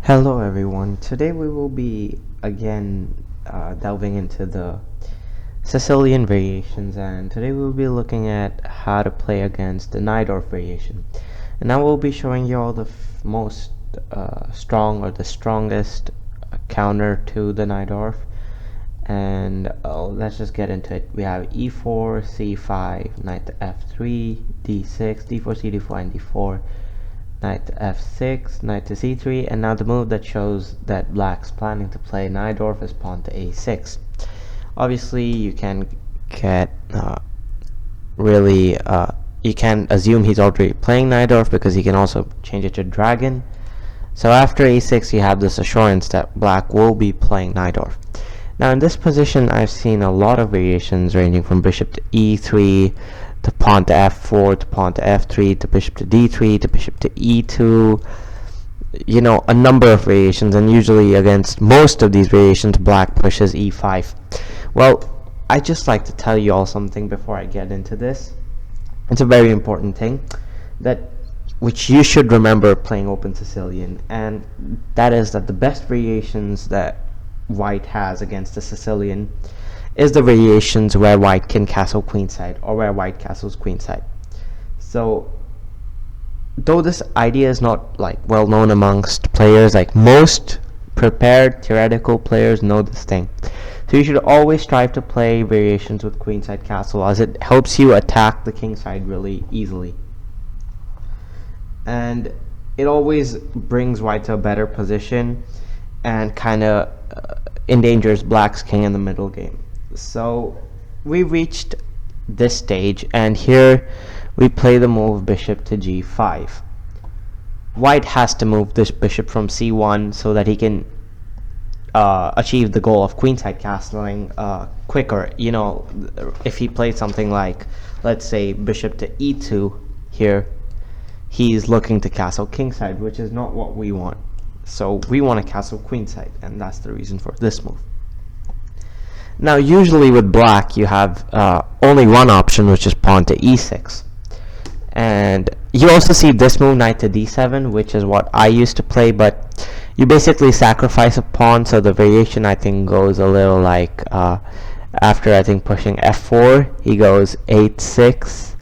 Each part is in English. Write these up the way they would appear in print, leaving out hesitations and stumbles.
Hello everyone, today we will be again delving into the Sicilian variations, and today we will be looking at how to play against the Najdorf variation. And I will be showing you all the most strong or the strongest counter to the Najdorf. And let's just get into it. We have e4, c5, knight to f3, d6, d4, c, d4, and d4. Knight to f6, knight to c3, and now the move that shows that black's planning to play Najdorf is pawn to a6. Obviously, you can get you can assume he's already playing Najdorf because he can also change it to dragon. So after a6, you have this assurance that black will be playing Najdorf. Now in this position, I've seen a lot of variations ranging from bishop to e3, to pawn to f4, to pawn to f3, to bishop to d3, to bishop to e2, you know, a number of variations, and usually against most of these variations black pushes e5. Well, I just like to tell you all something before I get into this. It's a very important thing which you should remember playing Open Sicilian, and that is that the best variations that white has against the Sicilian is the variations where white can castle queenside or where white castles queenside. So though this idea is not like well known amongst players, like most prepared theoretical players know this thing. So you should always strive to play variations with queenside castle, as it helps you attack the kingside really easily, and it always brings white to a better position and kind of endangers black's king in the middle game. So we reached this stage, and here we play the move bishop to g5. White has to move this bishop from c1 so that he can achieve the goal of queenside castling quicker. You know, if he plays something like, let's say, bishop to e2 here, he's looking to castle kingside, which is not what we want. So we want to castle queenside, and that's the reason for this move. Now usually with black you have only one option, which is pawn to e6, and you also see this move, knight to d7, which is what I used to play, but you basically sacrifice a pawn. So the variation I think goes a little like after I think pushing f4, he goes h6,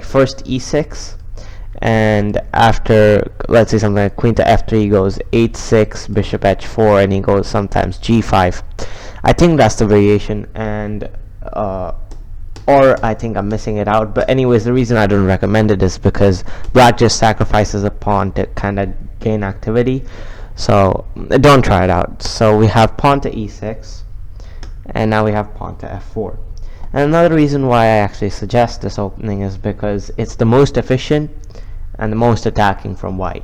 first e6, and after, let's say, something like queen to f3, he goes h6, bishop h4, and he goes sometimes g5. I think that's the variation, and or I think I'm missing it out, but anyways, the reason I don't recommend it is because black just sacrifices a pawn to kind of gain activity, so don't try it out. So we have pawn to e6, and now we have pawn to f4. And another reason why I actually suggest this opening is because it's the most efficient and the most attacking from white.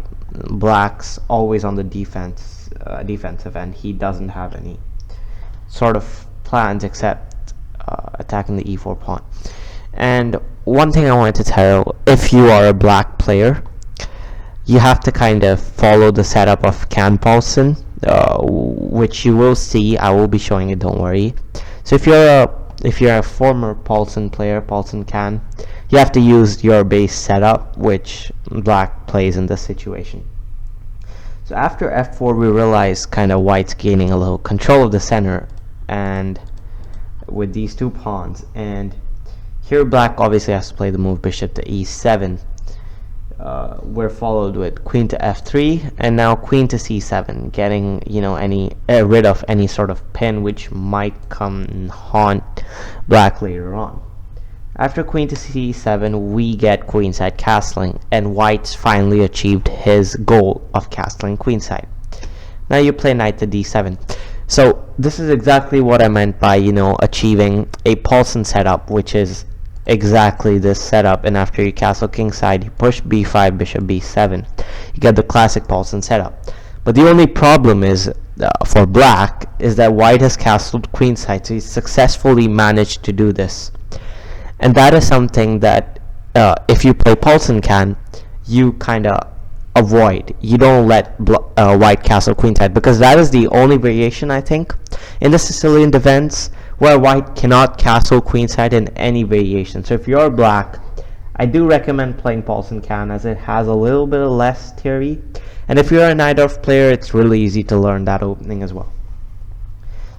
Black's always on the defensive, and he doesn't have any sort of plans except attacking the e4 pawn. And one thing I wanted to tell, if you are a black player, you have to kind of follow the setup of Can Paulsen, which you will see. I will be showing it, don't worry. So if you're a former Paulsen player, Paulsen Can, you have to use your base setup, which black plays in this situation. So after f4, we realize kind of white's gaining a little control of the center, and with these two pawns, and here black obviously has to play the move bishop to e7. We're followed with queen to f3, and now queen to c7, getting, you know, rid of any sort of pin which might come and haunt black later on. After queen to c7, we get queenside castling, and white's finally achieved his goal of castling queenside. Now you play knight to d7. So this is exactly what I meant by, you know, achieving a Paulsen setup, which is exactly this setup. And after you castle kingside, you push b5, bishop b7. You get the classic Paulsen setup. But the only problem is for black is that white has castled queenside, so he's successfully managed to do this. And that is something that if you play Paulsen Can, you kind of avoid. You don't let white castle queenside, because that is the only variation, I think, in the Sicilian defense where white cannot castle queenside in any variation. So if you're black, I do recommend playing Paulson Can as it has a little bit less theory, and if you're a Najdorf player, it's really easy to learn that opening as well.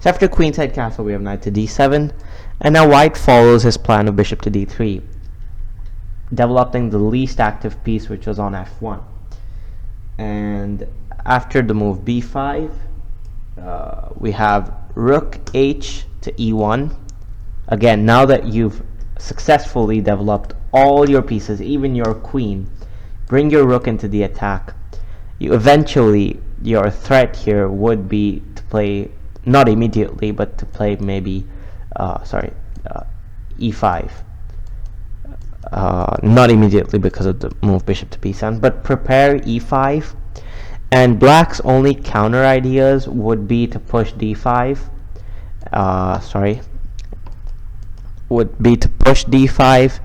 So after queenside castle, we have knight to d7, and now white follows his plan of bishop to d3, developing the least active piece, which was on f1. And after the move b5, we have rook h to e1. Again, now that you've successfully developed all your pieces, even your queen, bring your rook into the attack. Eventually, your threat here would be to play, not immediately, but to play maybe, e5. Not immediately because of the move bishop to b7, but prepare e5. And black's only counter ideas would be to push d5. Would be to push d5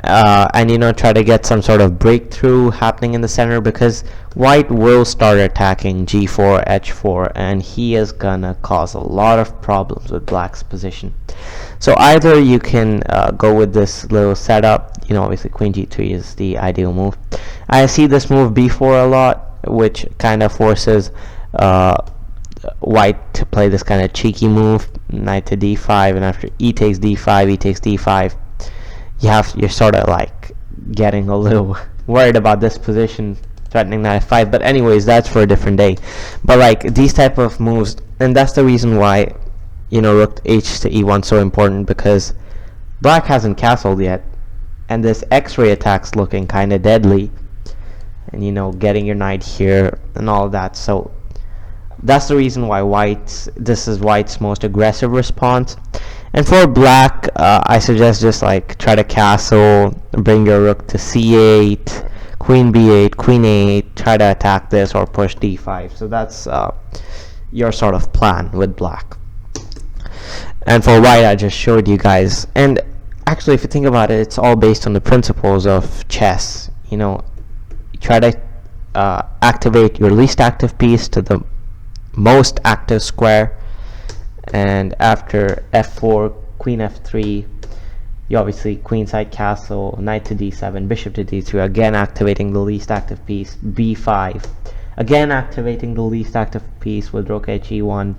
and try to get some sort of breakthrough happening in the center, because white will start attacking g4, h4, and he is gonna cause a lot of problems with black's position. So either you can go with this little setup, obviously queen g3 is the ideal move. I see this move b4 a lot, which kind of forces white to play this kind of cheeky move, knight to d5, and after e takes d5, e takes d5, you're sort of like getting a little worried about this position, threatening knight f5. But anyways, that's for a different day. But like these type of moves, and that's the reason why rook h to e1 so important, because black hasn't castled yet, and this x-ray attack's looking kind of deadly, and getting your knight here and all of that. So that's the reason why this is white's most aggressive response. And for black, I suggest just like try to castle, bring your rook to c8, queen b8, queen a8, try to attack this or push d5. So that's your sort of plan with black. And for white, I just showed you guys. And actually, if you think about it, it's all based on the principles of chess. You try to activate your least active piece to the most active square, and after f4, queen f3, you obviously queenside castle, knight to d7, bishop to d3, again activating the least active piece, b5, again activating the least active piece with rook h e1,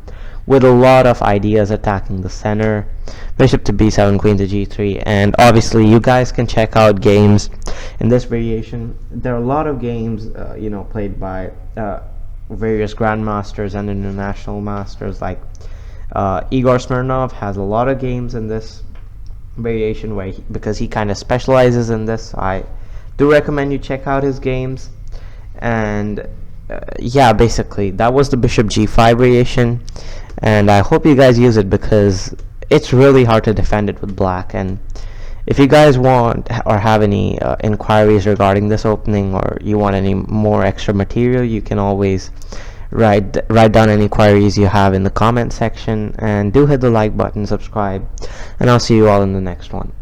with a lot of ideas attacking the center, bishop to b7, queen to g3. And obviously you guys can check out games in this variation. There are a lot of games played by various grandmasters and international masters, like Igor Smirnov has a lot of games in this variation because he kind of specializes in this. I do recommend you check out his games. And yeah, basically that was the bishop g5 variation, and I hope you guys use it because it's really hard to defend it with black. And if you guys want or have any inquiries regarding this opening, or you want any more extra material, you can always write down any queries you have in the comment section, and do hit the like button, subscribe, and I'll see you all in the next one.